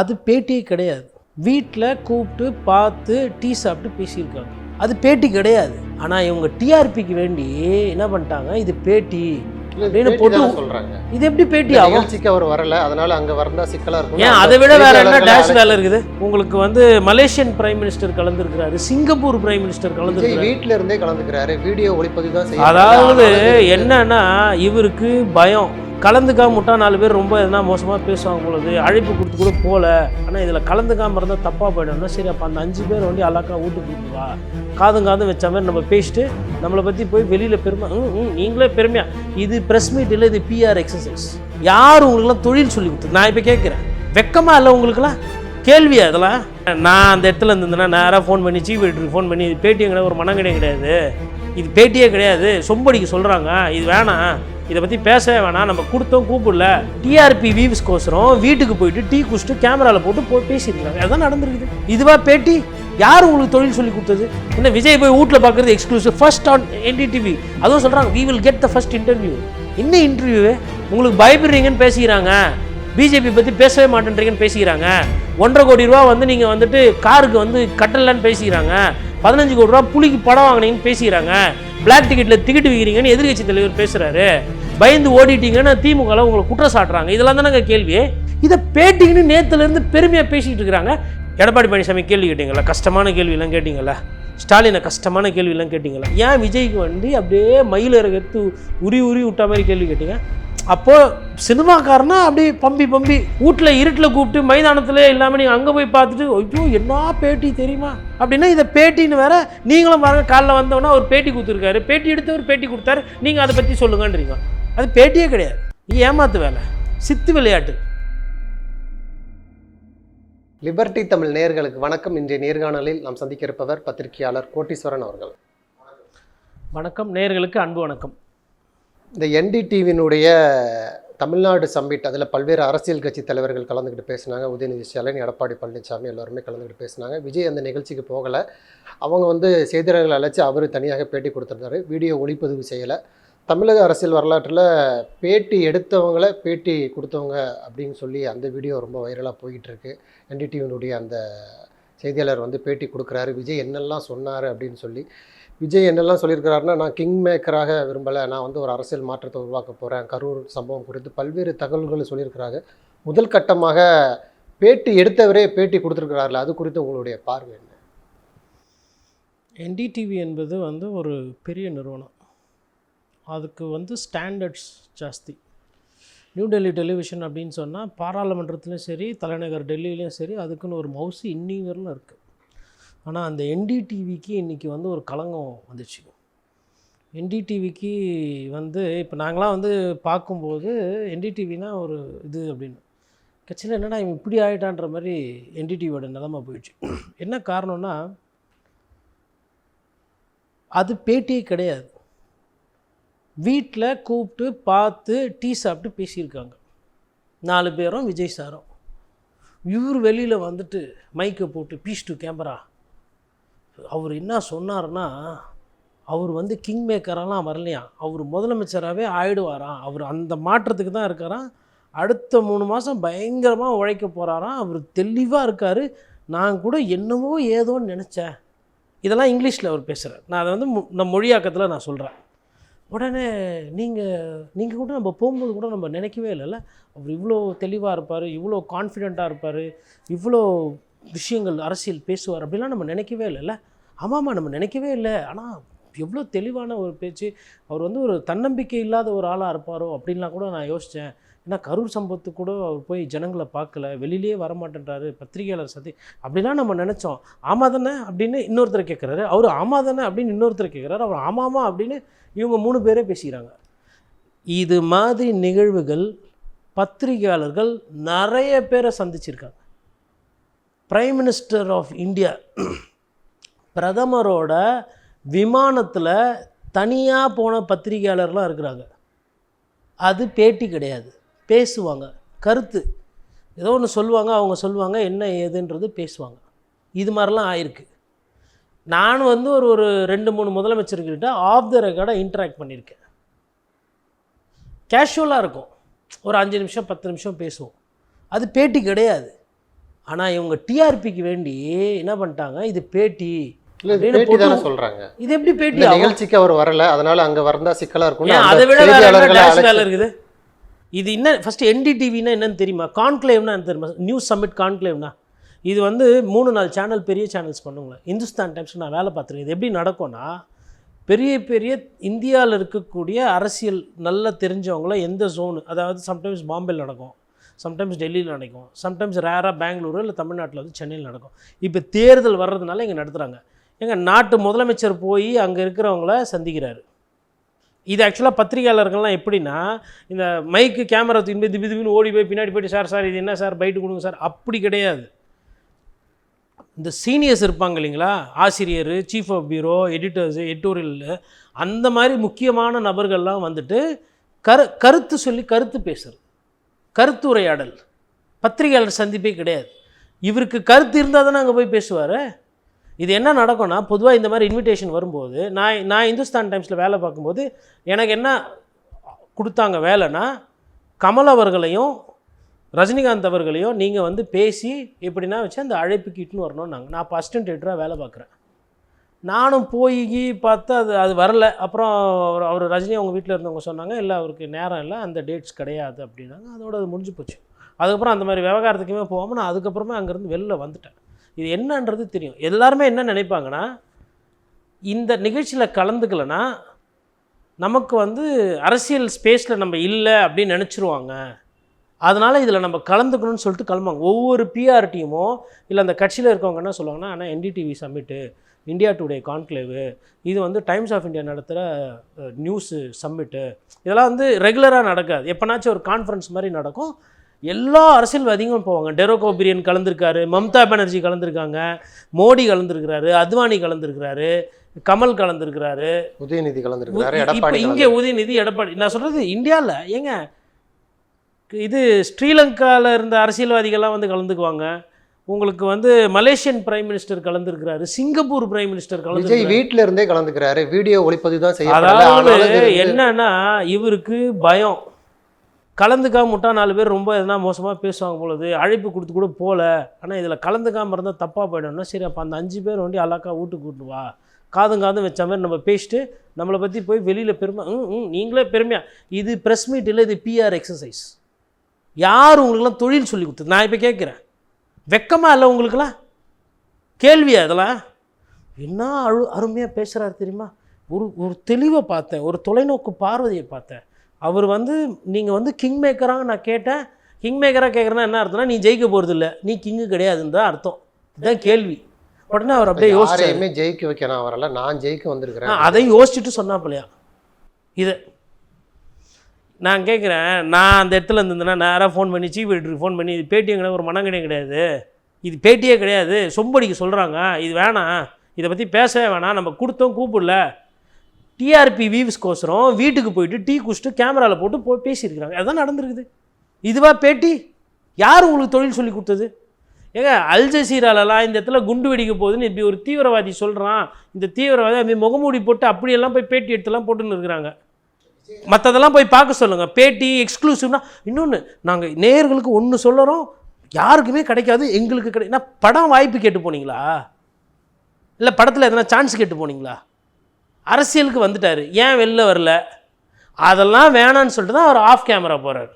அது பேட்டியே கிடையாது. வீட்டில் கூப்பிட்டு பார்த்து டீ சாப்பிட்டு பேசியிருக்காங்க. அது பேட்டி கிடையாது. ஆனால் இவங்க டிஆர்பிக்கு வேண்டி என்ன பண்ணிட்டாங்க, இது பேட்டி அப்படின்னு போட்டு சொல்றாங்க. இது எப்படி பேட்டி ஆகும்? நிகழ்ச்சிக்கு அவர் வரல, அதனால அங்க வரதா சிக்கலா இருக்கும். ஏன் அதை விட வேற என்ன டேஷ் வேலை இருக்குது உங்களுக்கு? வந்து மலேசியன் பிரைம் மினிஸ்டர் கலந்துருக்கிறாரு, சிங்கப்பூர் பிரைம் மினிஸ்டர் கலந்துருக்காரு, வீட்டுல இருந்தே கலந்துக்கிறாரு, வீடியோ ஒளிப்பதிவு தான் செய்ய. அதாவது என்னன்னா இவருக்கு பயம், கலந்துக்காம விட்டா 4 பேர் ரொம்ப எதனா மோசமாக பேசுவாங்க பொழுது அழைப்பு கொடுத்து கூட போகல. ஆனால் இதில் கலந்துக்காமல் இருந்தால் தப்பாக போய்டும்னா சரி அப்போ அந்த 5 பேர் வந்து அல்லாக்கா வீட்டுக்கு கொடுத்துவா காதும் வச்ச மாதிரி நம்ம பேசிட்டு நம்மளை பற்றி போய் வெளியில் பெருமை நீங்களே பெருமையாக. இது ப்ரெஸ் மீட் இல்லை, இது பிஆர் எக்ஸசைஸ். யார் உங்களுக்குலாம் தொழில் சொல்லி கொடுத்து? நான் இப்போ கேட்குறேன், வெக்கமாக இல்லை உங்களுக்குலாம்? கேள்வியா இதெல்லாம்? நான் அந்த இடத்துல இருந்தேன்னா நேராக ஃபோன் பண்ணி சீஃப் எடிட்டருக்கு ஃபோன் பண்ணி இது பேட்டியும் கிடையாது, ஒரு மனங்கடையும் கிடையாது, இது பேட்டியே கிடையாது, சொம்படிக்கு சொல்கிறாங்க, இது வேணாம், இதை பற்றி பேசவே வேணாம், நம்ம கொடுத்தோம் கூப்பிடல, டிஆர்பி வியூஸ்க்கோசரம் வீட்டுக்கு போயிட்டு டீ குடிச்சிட்டு கேமராவில் போட்டு பேசியிருக்காங்க. அதுதான் நடந்துருக்குது. இதுவா பேட்டி? யார் உங்களுக்கு தொழில் சொல்லி கொடுத்தது? என்ன விஜய் போய் வீட்டில் பார்க்குறது எக்ஸ்க்ளூசிவ் ஃபர்ஸ்ட் ஆன் என்டிடிவி? அதுவும் சொல்கிறாங்க we will get the first interview. என்ன இன்டர்வியூ? உங்களுக்கு பயப்படுறீங்கன்னு பேசிக்கிறாங்க, பிஜேபி பற்றி பேசவே மாட்டேன்றீங்கன்னு பேசிக்கிறாங்க, 1.5 கோடி ரூபா வந்து நீங்கள் வந்துட்டு காருக்கு வந்து கட்டலன்னு பேசிக்கிறாங்க, 15 கோடி ரூபா புலிக்கு படம் வாங்கினீங்கன்னு பேசிக்கிறாங்க, பிளாக் டிக்கெட்டில் டிக்கெட் விற்கிறீங்கன்னு எதிர்கட்சி தலைவர் பேசுகிறாரு, பயந்து ஓடிட்டீங்கன்னு திமுகவில் உங்களை குற்றம் சாட்டுறாங்க. இதெல்லாம் தானே கேள்வி. இதை பேட்டிங்கன்னு நேற்றுலேருந்து பெருமையாக பேசிக்கிட்டு இருக்கிறாங்க. எடப்பாடி பழனிசாமி கேள்வி கேட்டீங்களா? கஷ்டமான கேள்வியெல்லாம் கேட்டிங்களா? ஸ்டாலினை கஷ்டமான கேள்வியெல்லாம் கேட்டிங்களா? ஏன் விஜய்க்கு வந்து அப்படியே மயில எடுத்து உரி விட்ட மாதிரி கேள்வி கேட்டீங்க? அப்போது சினிமாக்காரனா அப்படி பம்பி வீட்டில் இருட்டில் கூப்பிட்டு மைதானத்தில் இல்லாமல் நீங்கள் அங்கே போய் பார்த்துட்டு ஐயோ என்ன பேட்டி தெரியுமா அப்படின்னா இதை பேட்டின்னு வேற. நீங்களும் பாருங்கள், காலைல வந்தோன்னா ஒரு பேட்டி கொடுத்துருக்காரு, பேட்டி எடுத்தவர் பேட்டி கொடுத்தாரு, நீங்கள் அதை பற்றி சொல்லுங்கன்றீங்க. அது பேட்டியே கிடையாது, ஏமாத்து வேலை, சித்து விளையாட்டு. லிபர்டி தமிழ் நேயர்களுக்கு வணக்கம். இன்றைய நேர்காணலில் நாம் சந்திக்க இருப்பவர் பத்திரிகையாளர் கோட்டீஸ்வரன் அவர்கள். வணக்கம் நேயர்களுக்கு அன்பு வணக்கம். இந்த என்டிடிவியினுடைய தமிழ்நாடு சம்மிட், அதில் பல்வேறு அரசியல் கட்சி தலைவர்கள் கலந்துக்கிட்டு பேசினாங்க. உதயநிதி ஸ்டாலின், எடப்பாடி பழனிசாமி எல்லாருமே கலந்துக்கிட்டு பேசினாங்க. விஜய் அந்த நிகழ்ச்சிக்கு போகலை. அவங்க வந்து செய்தியாளர்கள் அழைச்சி அவர் தனியாக பேட்டி கொடுத்துருந்தாரு, வீடியோ ஒளிப்பதிவு செய்யலை. தமிழக அரசியல் வரலாற்றில் பேட்டி எடுத்தவங்கள பேட்டி கொடுத்தவங்க அப்படின்னு சொல்லி அந்த வீடியோ ரொம்ப வைரலாக போய்கிட்டுருக்கு. என்டிடிவியினுடைய அந்த செய்தியாளர் வந்து பேட்டி கொடுக்குறாரு, விஜய் என்னெல்லாம் சொன்னார் அப்படின்னு சொல்லி. விஜய் என்னெல்லாம் சொல்லியிருக்கிறாருன்னா, நான் கிங் மேக்கராக விரும்பலை, நான் வந்து ஒரு அரசியல் மாற்றத்தை உருவாக்க போகிறேன், கரூர் சம்பவம் குறித்து பல்வேறு தகவல்களை சொல்லியிருக்கிறாங்க. முதல் கட்டமாக பேட்டி எடுத்தவரே பேட்டி கொடுத்துருக்கிறார்கள், அது குறித்து உங்களுடைய பார்வை என்ன? என்டிடிவி என்பது வந்து ஒரு பெரிய நிறுவனம், அதுக்கு வந்து ஸ்டாண்டர்ட்ஸ் ஜாஸ்தி. நியூ டெல்லி டெலிவிஷன் அப்படின்னு சொன்னால் பாராளுமன்றத்துலேயும் சரி, தலைநகர் டெல்லியிலையும் சரி, அதுக்குன்னு ஒரு மவுசு இன்னிங்கரில் இருக்குது. ஆனால் அந்த என்டிடிவிக்கு இன்றைக்கி வந்து ஒரு களங்கம் வந்துச்சு. என்டிடிவிக்கு வந்து இப்போ நாங்களாம் வந்து பார்க்கும்போது என்டிடிவினா ஒரு இது அப்படின்னு கட்சியில் என்னென்னா இவன் இப்படி ஆகிட்டான்ற மாதிரி என்டிடிவியோட நிலைமை போயிடுச்சு. என்ன காரணம்னா அது பேட்டியே கிடையாது. வீட்டில் கூப்பிட்டு பார்த்து டீ சாப்பிட்டு பேசியிருக்காங்க 4 பேரும், விஜய் சாரும். இவர் வெளியில் வந்துட்டு மைக்கை போட்டு பீஸ் டு கேமரா. அவர் என்ன சொன்னார்னா, அவர் வந்து கிங் மேக்கரெல்லாம் வரலையாம், அவர் முதலமைச்சராகவே ஆயிடுவாராம், அவர் அந்த மாற்றத்துக்கு தான் இருக்காராம், அடுத்த 3 மாதம் பயங்கரமாக உழைக்க போகிறாராம், அவர் தெளிவாக இருக்கார், நான் கூட என்னமோ ஏதோன்னு நினச்சேன். இதெல்லாம் இங்கிலீஷில் அவர் பேசுகிறார். நான் அதை வந்து நம்ம மொழியாக்கத்தில் நான் சொல்கிறேன். உடனே நீங்கள் கூட நம்ம போகும்போது கூட நம்ம நினைக்கவே இல்லைல்ல அவர் இவ்வளோ தெளிவாக இருப்பார், இவ்வளோ கான்ஃபிடெண்ட்டாக இருப்பார், இவ்வளோ விஷயங்கள் அரசியல் பேசுவார் அப்படிலாம் நம்ம நினைக்கவே இல்லைல்ல. ஆமாம்மா, நம்ம நினைக்கவே இல்லை. ஆனால் எவ்வளோ தெளிவான ஒரு பேச்சு. அவர் வந்து ஒரு தன்னம்பிக்கை இல்லாத ஒரு ஆளாக இருப்பாரோ அப்படின்லாம் கூட நான் யோசித்தேன். ஏன்னா கரூர் சம்பவத்துக்கு கூட அவர் போய் ஜனங்களை பார்க்கல, வெளியிலே வரமாட்டேன்றாரு, பத்திரிகையாளர் சதி அப்படிலாம் நம்ம நினச்சோம். ஆமாம் தானே அப்படின்னு இன்னொருத்தர் கேட்குறாரு, அவர் ஆமாம் தானே அப்படின்னு இன்னொருத்தர் கேட்குறாரு, அவர் ஆமாமா அப்படின்னு இவங்க 3 பேரே பேசிக்கிறாங்க. இது மாதிரி நிகழ்வுகள் பத்திரிகையாளர்கள் நிறைய பேரை சந்திச்சிருக்காங்க. பிரைம் மினிஸ்டர் ஆஃப் இந்தியா பிரதமரோட விமானத்தில் தனியாக போன பத்திரிகையாளர்லாம் இருக்கிறாங்க. அது பேட்டி கிடையாது, பேசுவாங்க, கருத்து ஏதோ ஒன்று சொல்லுவாங்க, அவங்க சொல்லுவாங்க, என்ன ஏதுன்றது பேசுவாங்க. இது மாதிரிலாம் ஆயிருக்கு. நான் வந்து ஒரு 2-3 முதலமைச்சர்கிட்ட ஆஃப் த ரெக்கார்டாக இன்ட்ராக்ட் பண்ணியிருக்கேன். கேஷுவலாக இருக்கும், ஒரு 5 நிமிஷம் 10 நிமிஷம் பேசுவோம். அது பேட்டி கிடையாது. ஆனால் இவங்க டிஆர்பிக்கு வேண்டி என்ன பண்ணிட்டாங்க, இது பேட்டி இல்லை இது பேட்டி தானே சொல்கிறாங்க. இது எப்படி பேட்டி? நிகழ்ச்சிக்கு அவர் வரல, அதனால அங்கே வரந்தா சிக்கலாக இருக்கும். அதை விட வேலை இருக்குது. இது என்ன ஃபஸ்ட்டு என்டிடிவின்னா என்னன்னு தெரியுமா? கான்க்ளேவ்னா என்ன தெரியுமா? நியூஸ் சம்மிட் கான்க்ளேவ்னா இது வந்து 3-4 சேனல் பெரிய சேனல்ஸ் பண்ணுங்களேன். இந்துஸ்தான் டைம்ஸ் நான் வேலை பார்த்துருக்கேன். இது எப்படி நடக்கும்னா, பெரிய பெரிய இந்தியாவில் இருக்கக்கூடிய அரசியல் நல்லா தெரிஞ்சவங்கள எந்த ஜோனு, அதாவது சம்டைம்ஸ் பாம்பேயில் நடக்கும், சம்டைம்ஸ் டெல்லியில் நடக்கும், சம்டைம்ஸ் ரேராக பெங்களூரு இல்லை தமிழ்நாட்டில் வந்து சென்னையில் நடக்கும். இப்போ தேர்தல் வர்றதுனால இங்கே நடத்துகிறாங்க. எங்கள் நாட்டு முதலமைச்சர் போய் அங்கே இருக்கிறவங்கள சந்திக்கிறாரு. இது ஆக்சுவலாக பத்திரிகையாளர்கள்லாம் எப்படின்னா, இந்த மைக்கு கேமரா தூக்கி போய் திடீர்னு ஓடி போய் பின்னாடி போய்ட்டு சார் இது என்ன சார் பைட்டு கொடுங்க சார், அப்படி கிடையாது. இந்த சீனியர்ஸ் இருப்பாங்க இல்லைங்களா, ஆசிரியர், chief of bureau, editors, editorial, அந்த மாதிரி முக்கியமான நபர்கள்லாம் வந்துட்டு கருத்து சொல்லி கருத்து பேசுறது, கருத்து உரையாடல். பத்திரிகையாளர் சந்திப்பே கிடையாது. இவருக்கு கருத்து இருந்தால் தானே அங்கே போய் பேசுவார். இது என்ன நடக்கும்னா, பொதுவாக இந்த மாதிரி இன்விடேஷன் வரும்போது, நான் இந்துஸ்தான் டைம்ஸில் வேலை பார்க்கும்போது எனக்கு என்ன கொடுத்தாங்க வேலைன்னா, கமல் அவர்களையும் ரஜினிகாந்த் அவர்களையும் நீங்கள் வந்து பேசி எப்படின்னா வச்சு அந்த அழைப்புக்கு இட்டுன்னு வரணும்னு நான் இப்போ அசிஸ்டன்ட் எடிட்டராக வேலை பார்க்குறேன். நானும் போய் பார்த்தா அது வரல. அப்புறம் அவர் ரஜினி அவங்க வீட்டில் இருந்தவங்க சொன்னாங்க, இல்லை அவருக்கு நேரம் இல்லை, அந்த டேட்ஸ் கிடையாது அப்படின்னாங்க. அதோட அது முடிஞ்சு போச்சு. அதுக்கப்புறம் அந்த மாதிரி விவகாரத்துக்குமே போகாமல் நான் அதுக்கப்புறமா அங்கேருந்து வெளில வந்துட்டேன். இது என்னன்றது தெரியும். எல்லாருமே என்ன நினைப்பாங்கன்னா, இந்த நிகழ்ச்சியில் கலந்துக்கலைன்னா நமக்கு வந்து அரசியல் ஸ்பேஸில் நம்ம இல்லை அப்படின்னு நினச்சிருவாங்க. அதனால் இதில் நம்ம கலந்துக்கணும்னு சொல்லிட்டு கிளம்புவாங்க. ஒவ்வொரு பிஆர் டீமோ இல்லை அந்த கட்சியில் இருக்கவங்க என்ன சொல்லுவாங்கன்னா, ஆனால் என்டிடிவி சம்மிட்டு, இந்தியா டுடே கான்க்ளேவு, இது வந்து டைம்ஸ் ஆஃப் இந்தியா நடத்துகிற நியூஸு சம்மிட்டு, இதெல்லாம் வந்து ரெகுலராக நடக்காது. எப்போனாச்சும் ஒரு கான்ஃபரன்ஸ் மாதிரி நடக்கும். எல்லா அரசியல்வாதிகளும் போவாங்க. டெரோக் ஓபிரியன் கலந்துருக்காரு, மம்தா பானர்ஜி கலந்துருக்காங்க, மோடி கலந்துருக்கிறாரு, அத்வானி கலந்துருக்கிறாரு, கமல் கலந்துருக்கிறாரு, உதயநிதி கலந்துருக்கிறாரு, இப்போ இங்கே உதயநிதி, எடப்பாடி. நான் சொல்கிறது இந்தியாவில் ஏங்க, இது ஸ்ரீலங்காவில் இருந்த அரசியல்வாதிகள்லாம் வந்து கலந்துக்குவாங்க. உங்களுக்கு வந்து மலேசியன் பிரைம் மினிஸ்டர் கலந்துருக்கிறாரு, சிங்கப்பூர் பிரைம் மினிஸ்டர் கலந்து, வீட்டில் இருந்தே கலந்துக்கிறாரு, வீடியோ ஒளிப்பதிவு தான் செய்ய. அதாவது என்னன்னா, இவருக்கு பயம், கலந்துக்காம விட்டா 4 பேர் ரொம்ப எதனா மோசமாக பேசுவாங்க பொழுது, அழைப்பு கொடுத்து கூட போகல, ஆனால் இதில் கலந்துக்காமல் இருந்தால் தப்பாக போயிடணும்னா, சரி அப்போ அந்த 5 பேர் வண்டி அல்லாக்கா வீட்டுக்கு கூட்டு வா, காதும் வச்ச மாதிரி நம்ம பேசிட்டு நம்மளை பற்றி போய் வெளியில் பெருமை, நீங்களே பெருமையாக. இது ப்ரெஸ் மீட் இல்லை, இது பிஆர் எக்ஸசைஸ். யார் உங்களுக்கெல்லாம் தொழில் சொல்லி கொடுத்தது? நான் இப்போ கேட்குறேன், வெக்கமாக இல்லை உங்களுக்கெல்லாம்? கேள்வியா அதெல்லாம்? என்ன அருமையாக பேசுகிறாரு தெரியுமா? ஒரு தெளிவை பார்த்தேன், ஒரு தொலைநோக்கு பார்வையை பார்த்தேன். அவர் வந்து நீங்கள் வந்து கிங் மேக்கராக நான் கேட்டேன். கிங் மேக்கராக கேட்குறேன்னா என்ன அர்த்தம்னா, நீ ஜெயிக்க போகிறது இல்லை, நீ கிங்கு கிடையாதுன்னு தான் அர்த்தம். இதுதான் கேள்வி. உடனே அவர் அப்படியே யோசிச்சு, ஜெயிக்க வைக்க நான் வரல, நான் ஜெயிக்க வந்திருக்கிறேன், அதை யோசிச்சுட்டு சொன்னாப்பில்லையா? இதை நான் கேட்குறேன், நான் அந்த இடத்துல இருந்ததுன்னா நேராக ஃபோன் பண்ணி சீஃப் எடிட்டருக்கு ஃபோன் பண்ணி, இது பேட்டியும் கிடையாது, ஒரு மனங்கடையும் கிடையாது, இது பேட்டியே கிடையாது, சொம்படிக்கு சொல்கிறாங்க, இது வேணாம், இதை பற்றி பேசவே வேணாம், நம்ம கொடுத்தோம் கூப்பிடல, டிஆர்பி வியூஸ்க்கோசரம் வீட்டுக்கு போயிட்டு டீ குடிச்சிட்டு கேமராவில் போட்டு பேசியிருக்கிறாங்க. அதுதான் நடந்திருக்குது. இதுவா பேட்டி? யார் உங்களுக்கு தொழில் சொல்லி கொடுத்தது? ஏங்க, அல் ஜசீராலலாம் இந்த இடத்துல குண்டு வெடிக்க போகுதுன்னு இப்படி ஒரு தீவிரவாதி சொல்கிறான், இந்த தீவிரவாதி அப்படி முகமூடி போட்டு அப்படியெல்லாம் போய் பேட்டி எடுத்துலாம் போட்டுன்னு இருக்கிறாங்க. மற்றதெல்லாம் போய் பார்க்க சொல்லுங்கள். பேட்டி எக்ஸ்க்ளூசிவ்னா இன்னொன்று, நாங்கள் நேயர்களுக்கு ஒன்று சொல்லுறோம், யாருக்குமே கிடைக்காது, எங்களுக்கு கிடையாது. படம் வாய்ப்பு கேட்டு போனீங்களா? இல்லை படத்தில் எதனா சான்ஸ் கேட்டு போனீங்களா? அரசியலுக்கு வந்துட்டார், ஏன் வெளில வரல? அதெல்லாம் வேணான்னு சொல்லிட்டு தான் அவர் ஆஃப் கேமரா போகிறார்.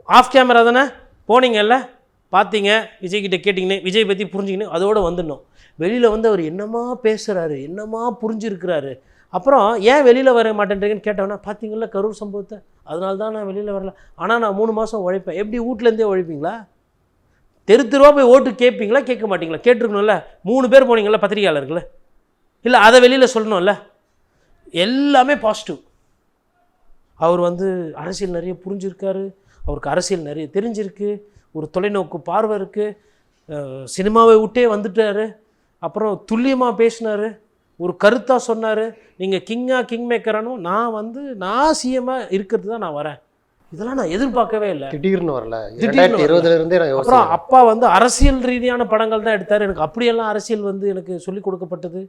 ஆஃப் கேமரா தானே போனீங்கல்ல, பார்த்தீங்க, விஜய்கிட்ட கேட்டிங்கன்னு, விஜய் பற்றி புரிஞ்சுக்கின்னு அதோடு வந்துடணும். வெளியில் வந்து அவர் என்னமா பேசுகிறாரு, என்னமா புரிஞ்சுருக்கிறாரு. அப்புறம் ஏன் வெளியில் வர மாட்டேன்றீங்கன்னு கேட்டோன்னா, பார்த்தீங்களா கரூர் சம்பவத்தை, அதனால தான் நான் வெளியில் வரல. ஆனால் நான் 3 மாதம் உழைப்பேன். எப்படி வீட்டிலேருந்தே உழைப்பீங்களா? தெருவா போய் ஓட்டு கேட்பீங்களா, கேட்க மாட்டிங்களா? கேட்டிருக்கணும்ல. 3 பேர் போனீங்களா பத்திரிகையாளர்கள், இல்லை அதை வெளியில் சொல்லணும்ல. எல்லாமே பாசிட்டிவ். அவர் வந்து அரசியல் நிறைய புரிஞ்சிருக்காரு, அவருக்கு அரசியல் நிறைய தெரிஞ்சிருக்கு, ஒரு தொலைநோக்கு பார்வை இருக்குது, சினிமாவை விட்டே வந்துட்டார், அப்புறம் துல்லியமாக பேசினார், ஒரு கருத்தாக சொன்னார். நீங்கள் கிங் மேக்கரானும் நான் சிஎம்மாக இருக்கிறது தான் நான் வரேன். இதெல்லாம் நான் எதிர்பார்க்கவே இல்லை. திடீர்னு வரல. 2020 அப்புறம் அப்பா வந்து அரசியல் ரீதியான படங்கள் தான் எடுத்தார். எனக்கு அப்படியெல்லாம் அரசியல் வந்து எனக்கு சொல்லிக் கொடுக்கப்பட்டது.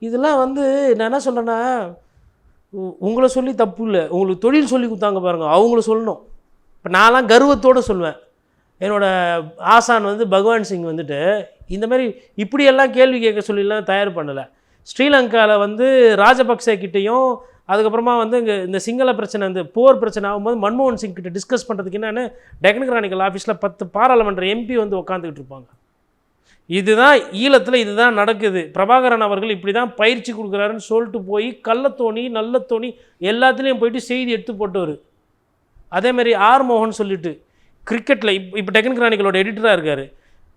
இதெல்லாம் வந்து நான் என்ன சொல்கிறேன்னா, உங்களை சொல்லி தப்பு இல்லை, உங்களுக்கு தொழில் சொல்லி கொடுத்தாங்க பாருங்கள், அவங்கள சொல்லணும். இப்போ நான்லாம் கர்வத்தோடு சொல்லுவேன், என்னோட ஆசான் வந்து பகவான் சிங் வந்துட்டு இந்த மாதிரி இப்படியெல்லாம் கேள்வி கேட்க சொல்லிலாம் தயார் பண்ணலை. ஸ்ரீலங்காவில் வந்து ராஜபக்சே கிட்டேயும் அதுக்கப்புறமா வந்து இங்கே இந்த சிங்கள பிரச்சனை இந்த போர் பிரச்சனை ஆகும்போது மன்மோகன் சிங் கிட்ட டிஸ்கஸ் பண்ணுறதுக்கு என்னென்னு டெக்னிக் கிரானிக்கல் ஆஃபீஸில் 10 பாராளுமன்ற எம்பி வந்து உட்காந்துக்கிட்டு இருப்பாங்க. இதுதான் ஈழத்தில் இதுதான் நடக்குது, பிரபாகரன் அவர்கள் இப்படி தான் பயிற்சி கொடுக்குறாருன்னு சொல்லிட்டு போய் கள்ளத்தோணி நல்லத்தோணி எல்லாத்துலேயும் போயிட்டு செய்தி எடுத்து போட்டவர். அதேமாதிரி ஆர் மோகன் சொல்லிட்டு கிரிக்கெட்டில் இப்போ டெக்னிக் கிரானிக்கலோட எடிட்டராக இருக்கார்.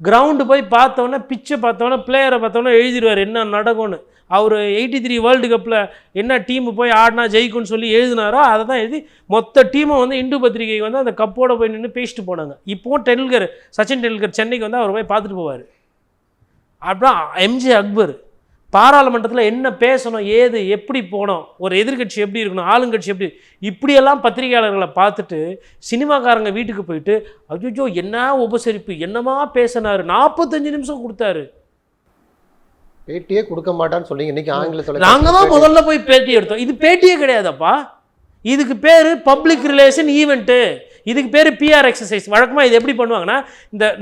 கிரவுண்டு போய் பார்த்தோன்னே பிச்சை பார்த்தோன்னே பிளேயரை பார்த்தோன்னே எழுதிடுவார் என்ன நடக்கும்னு. அவர் 83 வேர்ல்டு கப்பில் என்ன டீமு போய் ஆடினா ஜெயிக்கும்னு சொல்லி எழுதினாரோ அதை தான் எழுதி மொத்த டீமை வந்து இந்து பத்திரிகைக்கு வந்து அந்த கப்போடு போய் நின்று பேசிட்டு போனாங்க. இப்போவும் டெண்டுல்கர் சச்சின் டெண்டுல்கர் சென்னைக்கு வந்து அவர் போய் பார்த்துட்டு போவார். அப்புறம் எம்ஜே அக்பர் பாராளுமன்றத்தில் என்ன பேசணும் ஏது எப்படி போனோம், ஒரு எதிர்கட்சி எப்படி இருக்கணும் ஆளுங்கட்சி எப்படி, இப்படியெல்லாம் பத்திரிகையாளர்களை பார்த்துட்டு சினிமாக்காரங்க வீட்டுக்கு போயிட்டு அஜோ என்ன உபசரிப்பு என்னமா பேசினார் 45 நிமிஷம் கொடுத்தாரு. பேட்டியே கொடுக்க மாட்டான்னு சொன்னீங்க. இன்னைக்கு ஆங்கிலத்தில் நாங்கள் தான் முதல்ல போய் பேட்டி எடுத்தோம். இது பேட்டியே கிடையாதப்பா, இதுக்கு பேர் பப்ளிக் ரிலேஷன் ஈவெண்ட்டு, இதுக்கு பேர் பிஆர் எக்ஸசைஸ். வழக்கமாக இது எப்படி பண்ணுவாங்கன்னா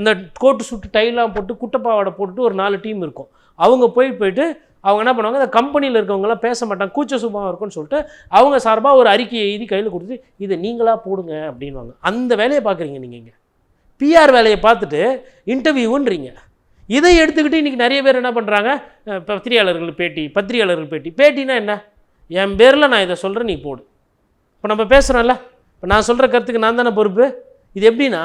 இந்த கோட்டு சுட்டு டைலாம் போட்டு குட்டப்பாவோட போட்டுட்டு ஒரு 4 டீம் இருக்கும். அவங்க போயிட்டு அவங்க என்ன பண்ணுவாங்க, இந்த கம்பெனியில் இருக்கவங்களாம் பேச மாட்டாங்க கூச்ச சுபாவம் இருக்குன்னு சொல்லிட்டு அவங்க சார்பாக ஒரு அறிக்கையை எழுதி கையில் கொடுத்து இதை நீங்களாக போடுங்க அப்படின்வாங்க. அந்த வேலையை பார்க்குறீங்க நீங்கள். இங்கே பிஆர் வேலையை பார்த்துட்டு இன்டர்வியூன்றீங்க. இதை எடுத்துக்கிட்டு இன்றைக்கி நிறைய பேர் என்ன பண்ணுறாங்க, பத்திரிகையாளர்கள் பேட்டினா என்ன, என் பேரில் நான் இதை சொல்கிறேன் நீ போடு. இப்போ நம்ம பேசுகிறோம்ல, இப்போ நான் சொல்கிற கருத்துக்கு நான் தானே பொறுப்பு. இது எப்படின்னா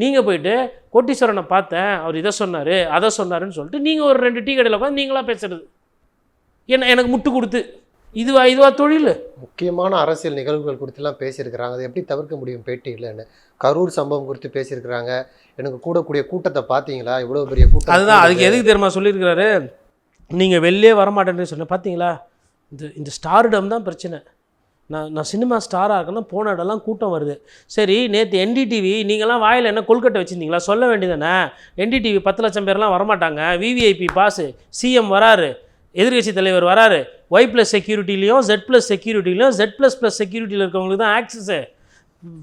நீங்கள் போயிட்டு கோட்டீஸ்வரனை பார்த்தேன் அவர் இதை சொன்னார் அதை சொன்னாருன்னு சொல்லிட்டு நீங்கள் ஒரு 2 டீ கடையில் உட்காந்து நீங்களாக பேசுகிறது எனக்கு முட்டு கொடுத்து இதுவா தொழில். முக்கியமான அரசியல் நிகழ்வுகள் குறித்துலாம் பேசியிருக்கிறாங்க. அதை எப்படி தவிர்க்க முடியும் பேட்டி இல்லைன்னு. கரூர் சம்பவம் குறித்து பேசியிருக்கிறாங்க. எனக்கு கூடக்கூடிய கூட்டத்தை பார்த்தீங்களா, இவ்வளோ பெரிய கூட்டம். அதுதான் அதுக்கு எதுக்கு தெரியுமா சொல்லியிருக்கிறாரு, நீங்கள் வெளியே வரமாட்டேன்னு சொன்னேன் பார்த்தீங்களா, இந்த ஸ்டார்டம் தான் பிரச்சனை. நான் சினிமா ஸ்டாராக இருக்கேன்னா போன இடம்லாம் கூட்டம் வருது. சரி நேற்று என்டிடிவி நீங்களாம் வாயில் என்ன கொல்கட்டை வச்சுருந்தீங்களா, சொல்ல வேண்டியதானே. என்டிடிவி 10 லட்சம் பேர்லாம் வரமாட்டாங்க, விவிஐபி பாஸு, சிஎம் வராரு, எதிர்கட்சி தலைவர் வராரு, Y+ செக்யூரிட்டிலையும் Z+ செக்யூரிட்டிலையும் Z++ செக்யூரிட்டியில் இருக்கவங்களுக்கு தான் ஆக்சஸ்ஸு.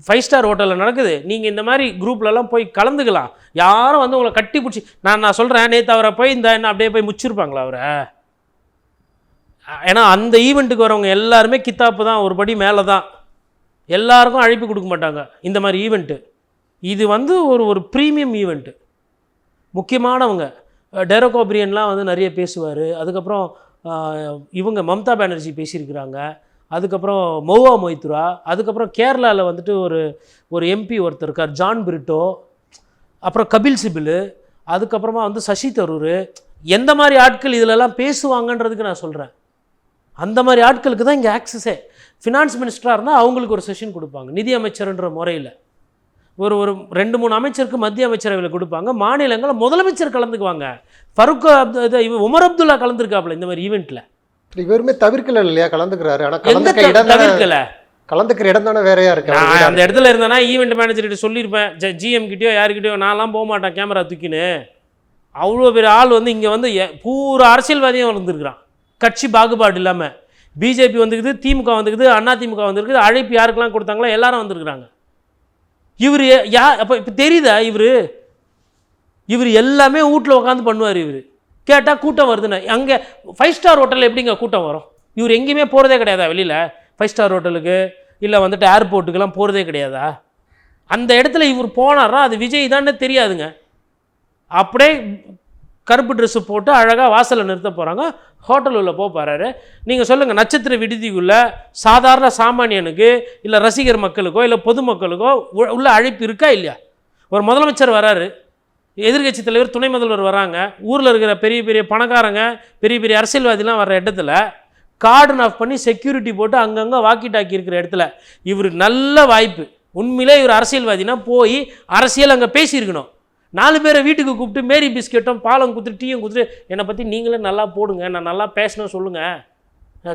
5 ஸ்டார் ஹோட்டலில் நடக்குது. நீங்கள் இந்த மாதிரி குரூப்லலாம் போய் கலந்துக்கலாம். யாரும் வந்து உங்களை கட்டி பிடிச்சி நான் சொல்கிறேன் நேற்று அவரை போய் இந்த என்ன அப்படியே போய் முச்சிருப்பாங்களா அவரை. ஏன்னா அந்த ஈவெண்ட்டுக்கு வரவங்க எல்லாருமே கித்தாப்பு தான், ஒரு படி மேலே தான். எல்லாருக்கும் அழைப்பு கொடுக்க மாட்டாங்க இந்த மாதிரி ஈவெண்ட்டு. இது வந்து ஒரு ப்ரீமியம் ஈவெண்ட்டு. முக்கியமானவங்க டெரக் ஓப்ரியன்லாம் வந்து நிறைய பேசுவார். அதுக்கப்புறம் இவங்க மம்தா பானர்ஜி பேசியிருக்கிறாங்க. அதுக்கப்புறம் மௌவா மொய்த்ரா. அதுக்கப்புறம் கேரளாவில் வந்துட்டு ஒரு எம்பி ஒருத்தர் இருக்கார் ஜான் பிரிட்டோ. அப்புறம் கபில் சிபில். அதுக்கப்புறமா வந்து சசி தரூர். எந்த மாதிரி ஆட்கள் இதிலெல்லாம் பேசுவாங்கன்றதுக்கு நான் சொல்கிறேன். அந்த மாதிரி ஆட்களுக்கு தான் இங்கே ஆக்சஸே. ஃபினான்ஸ் மினிஸ்டராக இருந்தால் அவங்களுக்கு ஒரு செஷன் கொடுப்பாங்க. நிதி அமைச்சர்ன்ற முறையில் ஒரு 2-3 அமைச்சருக்கு மத்திய அமைச்சரவையில் கொடுப்பாங்க. மாநிலங்களில் முதலமைச்சர் கலந்துக்குவாங்க. உமர் அப்துல்லா கலந்துருக்காப்புல இந்த மாதிரி ஈவெண்ட்டில். இவருமே தவிர்க்கல இல்லையா, கலந்துக்கிறாரு. ஆனால் கலந்துக்கிற இடம் தானே வேறையா இருக்கு. அந்த இடத்துல இருந்தேன்னா ஈவெண்ட் மேனேஜர்கிட்ட சொல்லியிருப்பேன், ஜிஎம் கிட்டயோ யாருக்கிட்டயோ நான்லாம் போக மாட்டேன் கேமரா தூக்கின்னு. அவ்வளோ பெரிய ஆள் வந்து இங்கே வந்து பூரா அரசியல்வாதியும் வளர்ந்துருக்குறான். கட்சி பாகுபாடு இல்லாமல் பிஜேபி வந்துக்குது, திமுக வந்துக்குது, அதிமுக வந்துருக்குது. அழைப்பு யாருக்கெல்லாம் கொடுத்தாங்களோ எல்லாரும் வந்துருக்குறாங்க. இவர் அப்போ இப்போ தெரியுதா, இவர் எல்லாமே வீட்டில் உட்காந்து பண்ணுவார். இவர் கேட்டால் கூட்டம் வருதுன்னு. அங்கே 5 ஸ்டார் ஹோட்டலில் எப்படிங்க கூட்டம் வரும்? இவர் எங்கேயுமே போகிறதே கிடையாதா வெளியில்? 5 ஸ்டார் ஹோட்டலுக்கு இல்லை வந்துட்டு ஏர்போர்ட்டுக்கெல்லாம் போகிறதே கிடையாதா? அந்த இடத்துல இவர் போனாரா அது விஜய் தானே தெரியாதுங்க. அப்படியே கருப்பு ட்ரெஸ்ஸு போட்டு அழகாக வாசலில் நிறுத்த போகிறாங்க. ஹோட்டல் உள்ள போகிறாரு. நீங்கள் சொல்லுங்கள், நட்சத்திர விடுதிக்குள்ளே சாதாரண சாமானியனுக்கு இல்லை ரசிகர் மக்களுக்கோ இல்லை பொதுமக்களுக்கோ உள்ள அழைப்பு இருக்கா இல்லையா? ஒரு முதலமைச்சர் வராரு, எதிர்கட்சி தலைவர், துணை முதல்வர் வராங்க, ஊரில் இருக்கிற பெரிய பெரிய பணக்காரங்க பெரிய பெரிய அரசியல்வாதிலாம் வர்ற இடத்துல கார்டன் ஆஃப் பண்ணி செக்யூரிட்டி போட்டு அங்கங்கே வாக்கி டாக்கி இருக்கிற இடத்துல இவர் நல்ல வாய்ப்பு. உண்மையிலே இவர் அரசியல்வாதினா போய் அரசியல் அங்கே பேசியிருக்கணும். 4 பேரை வீட்டுக்கு கூப்பிட்டு மேரி பிஸ்கெட்டும் பாலம் கொடுத்துட்டு டீயும் கொடுத்துட்டு என்னை பற்றி நீங்களே நல்லா போடுங்க, நான் நல்லா பேசணும் சொல்லுங்கள்.